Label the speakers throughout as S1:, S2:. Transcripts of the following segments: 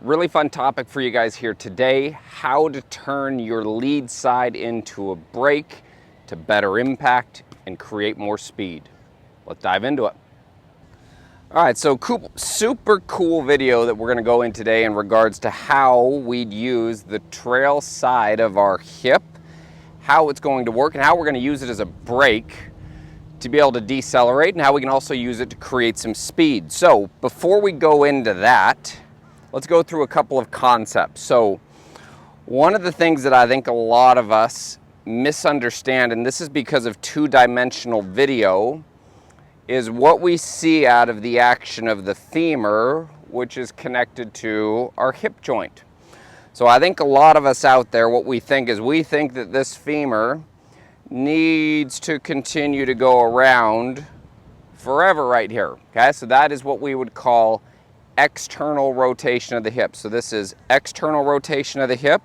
S1: Really fun topic for you guys here today, how to turn your lead side into a brake to better impact and create more speed. Let's dive into it. All right, so super cool video that we're gonna go in today in regards to how we'd use the trail side of our hip, how it's going to work, and how we're gonna use it as a brake to be able to decelerate, and how we can also use it to create some speed. So before we go into that, let's go through a couple of concepts. So one of the things that I think a lot of us misunderstand, and this is because of two-dimensional video, is what we see out of the action of the femur, which is connected to our hip joint. So I think a lot of us out there, what we think is we think that this femur needs to continue to go around forever right here, okay? So that is what we would call external rotation of the hip. So this is external rotation of the hip,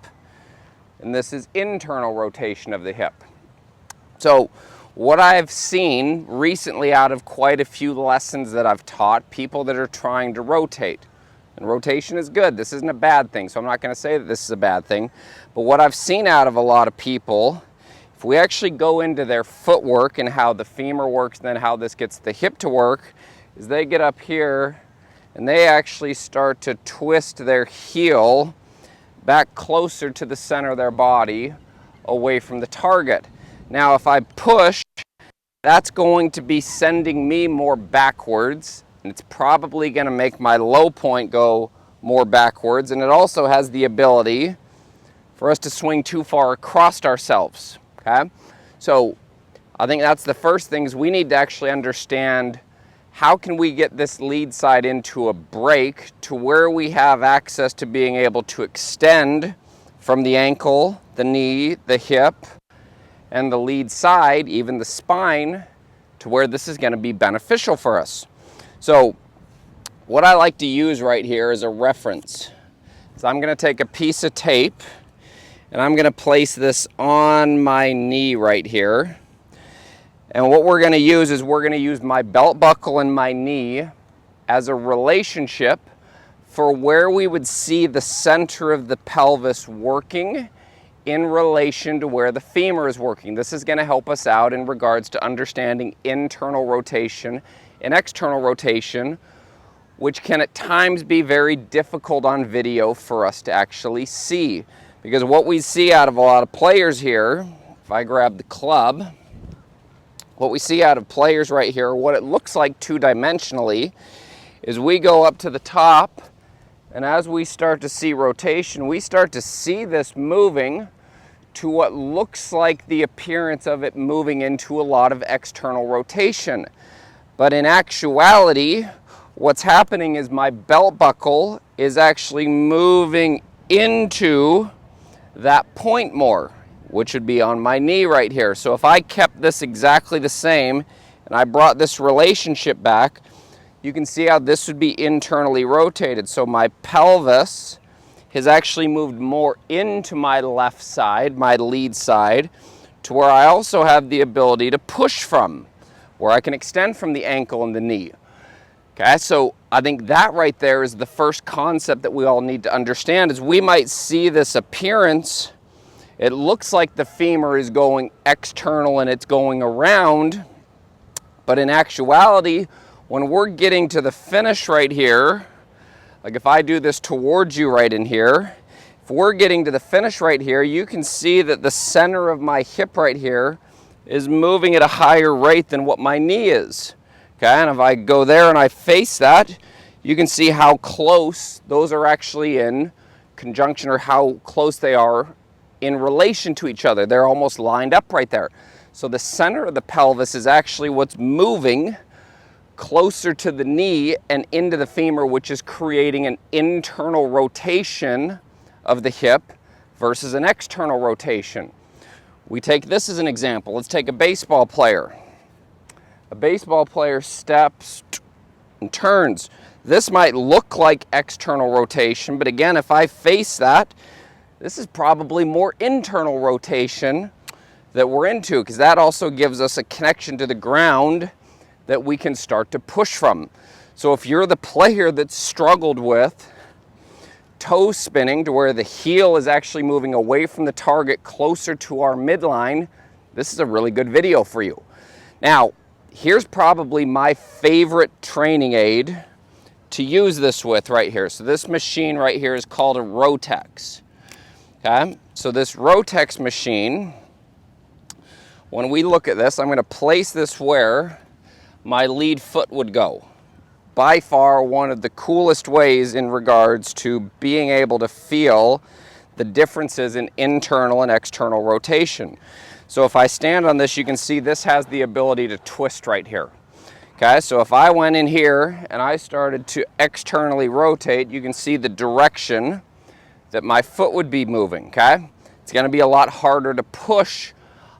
S1: and this is internal rotation of the hip. So what I've seen recently out of quite a few lessons that I've taught, people that are trying to rotate, and rotation is good, this isn't a bad thing, so I'm not going to say that this is a bad thing, but what I've seen out of a lot of people, if we actually go into their footwork and how the femur works and then how this gets the hip to work, is they get up here and they actually start to twist their heel back closer to the center of their body away from the target. Now if I push, that's going to be sending me more backwards, and it's probably going to make my low point go more backwards, and it also has the ability for us to swing too far across ourselves. Okay? So I think that's the first thing, is we need to actually understand how can we get this lead side into a brake to where we have access to being able to extend from the ankle, the knee, the hip, and the lead side, even the spine, to where this is going to be beneficial for us. So what I like to use right here is a reference. So I'm going to take a piece of tape and I'm going to place this on my knee right here. And what we're going to use is we're going to use my belt buckle and my knee as a relationship for where we would see the center of the pelvis working in relation to where the femur is working. This is going to help us out in regards to understanding internal rotation and external rotation, which can at times be very difficult on video for us to actually see. Because what we see out of a lot of players here, if I grab the club, what we see out of players right here, what it looks like two-dimensionally, is we go up to the top, and as we start to see rotation, we start to see this moving to what looks like the appearance of it moving into a lot of external rotation. But in actuality, what's happening is my belt buckle is actually moving into that point more, which would be on my knee right here. So if I kept this exactly the same and I brought this relationship back, you can see how this would be internally rotated. So my pelvis has actually moved more into my left side, my lead side, to where I also have the ability to push from, where I can extend from the ankle and the knee. Okay, so I think that right there is the first concept that we all need to understand, is we might see this appearance. It looks like the femur is going external and it's going around, but in actuality, when we're getting to the finish right here, like if I do this towards you right in here, if we're getting to the finish right here, you can see that the center of my hip right here is moving at a higher rate than what my knee is. Okay, and if I go there and I face that, you can see how close those are actually in conjunction, or how close they are in relation to each other. They're almost lined up right there. So the center of the pelvis is actually what's moving closer to the knee and into the femur, which is creating an internal rotation of the hip versus an external rotation. We take this as an example. Let's take a baseball player. A baseball player steps and turns. This might look like external rotation, but again, if I face that, this is probably more internal rotation that we're into, because that also gives us a connection to the ground that we can start to push from. So if you're the player that struggled with toe spinning to where the heel is actually moving away from the target closer to our midline, this is a really good video for you. Now, here's probably my favorite training aid to use this with right here. So this machine right here is called a Rotex. Okay, so this Rotex machine, when we look at this, I'm going to place this where my lead foot would go. By far one of the coolest ways in regards to being able to feel the differences in internal and external rotation. So if I stand on this, you can see this has the ability to twist right here. Okay, so if I went in here and I started to externally rotate, you can see the direction that my foot would be moving. Okay, it's going to be a lot harder to push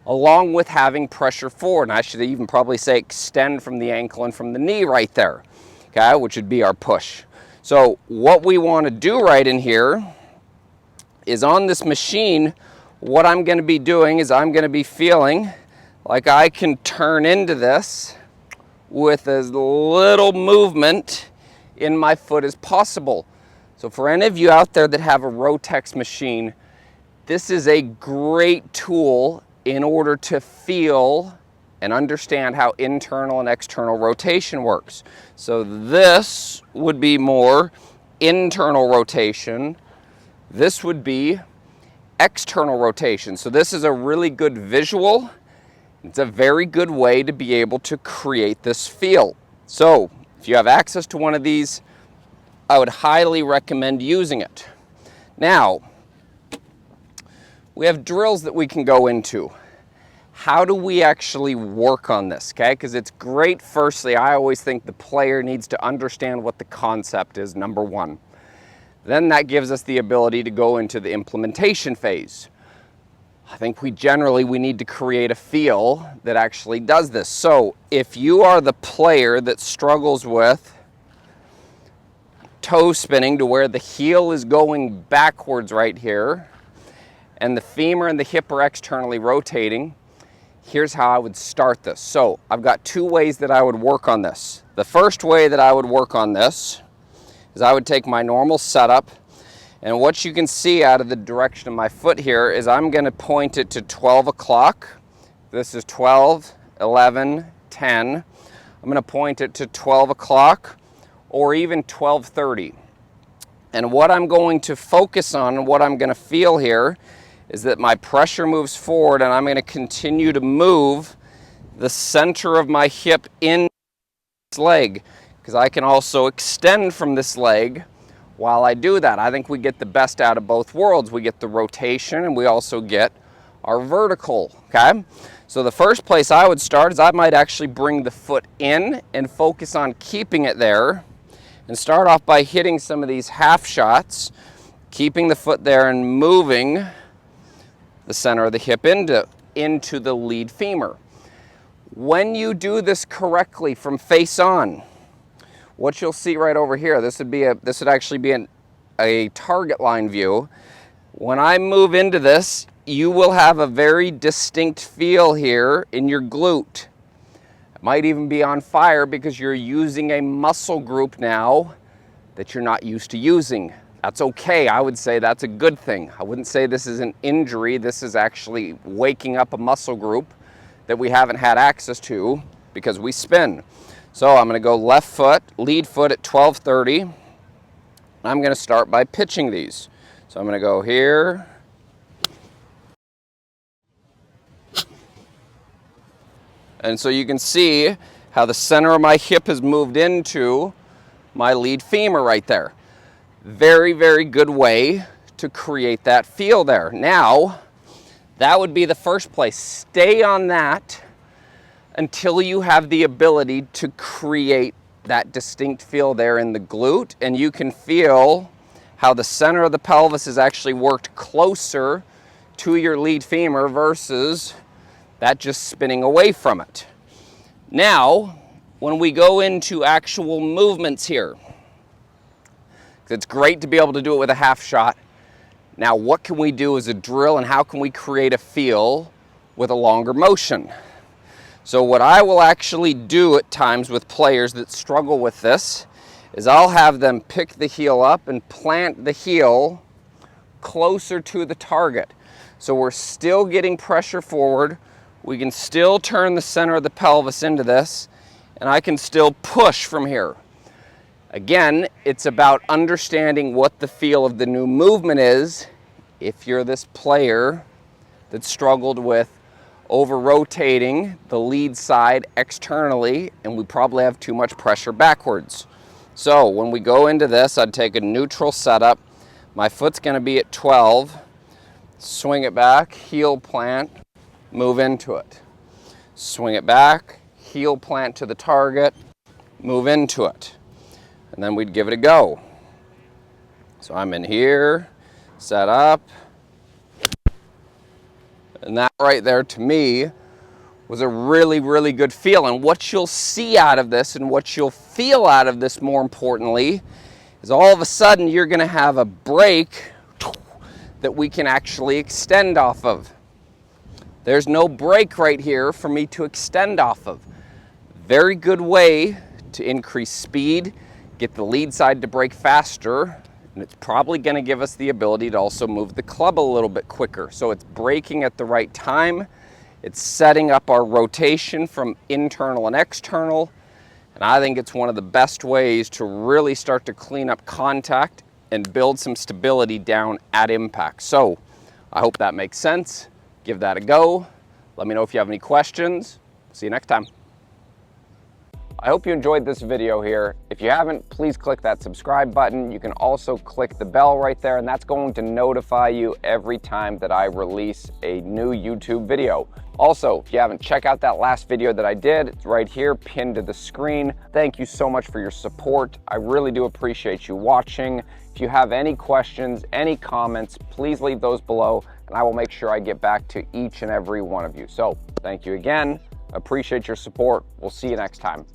S1: along with having pressure forward. And I should even probably say extend from the ankle and from the knee right there. Okay, which would be our push. So what we want to do right in here is on this machine, what I'm going to be doing is I'm going to be feeling like I can turn into this with as little movement in my foot as possible. So for any of you out there that have a Rotex machine, this is a great tool in order to feel and understand how internal and external rotation works. So this would be more internal rotation. This would be external rotation. So this is a really good visual. It's a very good way to be able to create this feel. So if you have access to one of these, I would highly recommend using it. Now, we have drills that we can go into. How do we actually work on this, okay? Because it's great, firstly, I always think the player needs to understand what the concept is, number one. Then that gives us the ability to go into the implementation phase. I think we need to create a feel that actually does this. So if you are the player that struggles with toe spinning to where the heel is going backwards right here and the femur and the hip are externally rotating, here's how I would start this. So I've got two ways that I would work on this. The first way that I would work on this is I would take my normal setup, and what you can see out of the direction of my foot here is I'm going to point it to 12 o'clock. This is 12, 11, 10. I'm going to point it to 12 o'clock or even 12:30. And what I'm going to focus on and what I'm going to feel here is that my pressure moves forward and I'm going to continue to move the center of my hip in this leg, because I can also extend from this leg while I do that. I think we get the best out of both worlds. We get the rotation and we also get our vertical, okay? So the first place I would start is I might actually bring the foot in and focus on keeping it there and start off by hitting some of these half shots, keeping the foot there and moving the center of the hip into the lead femur. When you do this correctly from face on, what you'll see right over here, this would actually be a target line view. When I move into this, you will have a very distinct feel here in your glute. It might even be on fire because you're using a muscle group now that you're not used to using. That's okay. I would say that's a good thing. I wouldn't say this is an injury. This is actually waking up a muscle group that we haven't had access to because we spin. So I'm going to go left foot, lead foot at 12:30. I'm going to start by pitching these. So I'm going to go here. And so you can see how the center of my hip has moved into my lead femur right there. Very, very good way to create that feel there. Now, that would be the first place. Stay on that until you have the ability to create that distinct feel there in the glute, and you can feel how the center of the pelvis is actually worked closer to your lead femur versus that just spinning away from it. Now, when we go into actual movements here, it's great to be able to do it with a half shot. Now, what can we do as a drill and how can we create a feel with a longer motion? So what I will actually do at times with players that struggle with this is I'll have them pick the heel up and plant the heel closer to the target. So we're still getting pressure forward. We can still turn the center of the pelvis into this, and I can still push from here. Again, it's about understanding what the feel of the new movement is. If you're this player that struggled with over-rotating the lead side externally, and we probably have too much pressure backwards. So when we go into this, I'd take a neutral setup. My foot's gonna be at 12, swing it back, heel plant, move into it. Swing it back, heel plant to the target, move into it. And then we'd give it a go. So I'm in here, set up. And that right there, to me, was a really, really good feel. And what you'll see out of this, and what you'll feel out of this more importantly, is all of a sudden you're gonna have a break that we can actually extend off of. There's no break right here for me to extend off of. Very good way to increase speed, get the lead side to break faster, and it's probably gonna give us the ability to also move the club a little bit quicker. So it's breaking at the right time. It's setting up our rotation from internal and external. And I think it's one of the best ways to really start to clean up contact and build some stability down at impact. So I hope that makes sense. Give that a go. Let me know if you have any questions. See you next time. I hope you enjoyed this video here. If you haven't, please click that subscribe button. You can also click the bell right there, and that's going to notify you every time that I release a new YouTube video. Also, if you haven't, check out that last video that I did. It's right here, pinned to the screen. Thank you so much for your support. I really do appreciate you watching. If you have any questions, any comments, please leave those below, and I will make sure I get back to each and every one of you. So, thank you again. Appreciate your support. We'll see you next time.